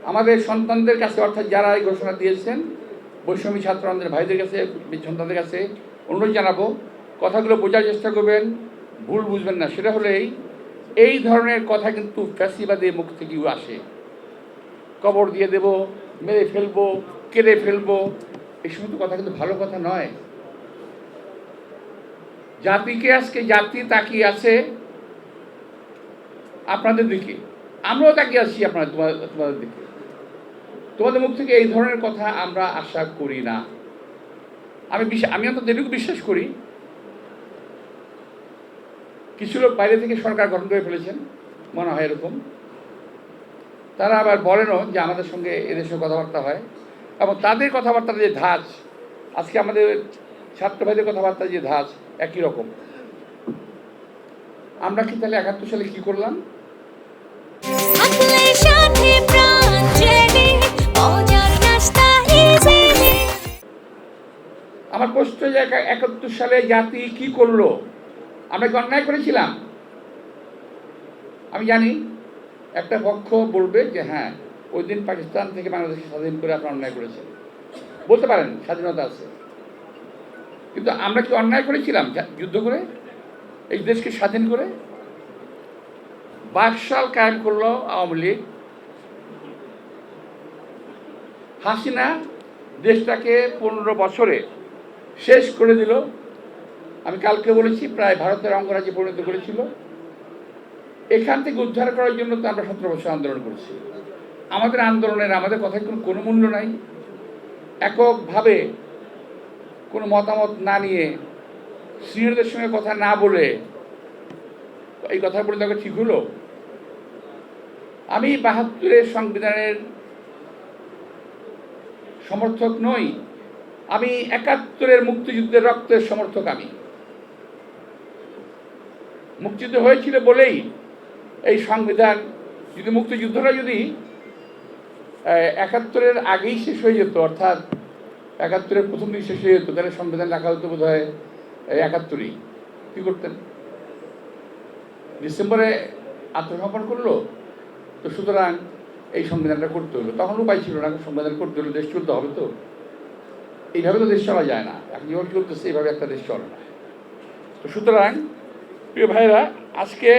আমাদের সন্তানদের কাছে, অর্থাৎ যারা এই ঘোষণা দিয়েছেন বৈষম্য ছাত্র আন্দোলনের ভাইদের কাছে, সন্তানদের কাছে অনুরোধ জানাবো, কথাগুলো বোঝার চেষ্টা করবেন, ভুল বুঝবেন না। সেটা হলেই এই ধরনের কথা কিন্তু ফ্যাসিবাদের মুখ থেকেও আসে। কবর দিয়ে দেব, মেরে ফেলবো, কেড়ে ফেলবো, এই সমস্ত কথা কিন্তু ভালো কথা নয়। জাতিকে আজকে জাতি তাকিয়ে আছে আপনাদের দিকে, আমরাও তাকিয়ে আছি তোমাদের দিকে। তোমাদের মুখ থেকে এই ধরনের কথা আমরা আশা করি না। আমি অন্তত এটুকু বিশ্বাস করি, কিছু লোক বাইরে থেকে সরকার গঠন করে ফেলেছেন, মনে হয় এরকম। তারা আবার বলেনও যে আমাদের সঙ্গে এদেশে কথাবার্তা হয়, এবং তাদের কথাবার্তার যে ধাঁচ, আজকে আমাদের ছাত্র ভাইদের কথাবার্তার যে ধাঁচ একই রকম। আমরা কি তাহলে ৭১ সালে কি করলাম? আমার প্রশ্ন যে ৭১ সালে জাতি কি করলো? আমরা কি অন্যায় করেছিলাম? আমি জানি একটা পক্ষ বলবে যে হ্যাঁ, ওই দিন পাকিস্তান থেকে বাংলাদেশকে স্বাধীন করে আপনারা অন্যায় করেছেন, বলতে পারেন, স্বাধীনতা আছে। কিন্তু আমরা কি অন্যায় করেছিলাম যুদ্ধ করে, এই দেশকে স্বাধীন করে? বাকশাল কায়েম করলো আওয়ামী লীগ, হাসিনা দেশটাকে ১৫ বছরে শেষ করে দিল। আমি কালকে বলেছি, প্রায় ভারতের অঙ্গরাজ্যে পরিণত করেছিল। এখান থেকে উদ্ধার করার জন্য তো আমরা ১৭ বছর আন্দোলন করেছি। আমাদের আন্দোলনের, আমাদের কথায় কোনো মূল্য নাই। এককভাবে কোনো মতামত না নিয়ে, সিনিয়রদের সঙ্গে কথা না বলে এই কথা বলে তাকে ঠিক হলো? আমি ৭২-এর সংবিধানের সমর্থক নই, আমি ৭১-এর মুক্তিযুদ্ধের রক্তের সমর্থক। আমি মুক্তিযুদ্ধ হয়েছিল বলেই এই সংবিধান, যদি মুক্তিযুদ্ধটা যদি ৭১-এর আগেই শেষ হয়ে যেত, অর্থাৎ ৭১-এর প্রথম দিন শেষ হয়ে যেত, তাহলে সংবিধান লেখা হতো বোধ হয় ৭১-ই। কী করতেন? ডিসেম্বরে আত্মসমর্পণ করলো, তো সুতরাং এই সংবিধানটা করতে হলো। তখন উপায় ছিল না, সংবিধান করতে হলো, দেশ চলতে হবে। তো এইভাবে তো দেশ চলা যায় না, এখন যেভাবে চলতেছে এইভাবে একটা দেশ চলে না। তো সুতরাং প্রিয় ভাইরা, আজকে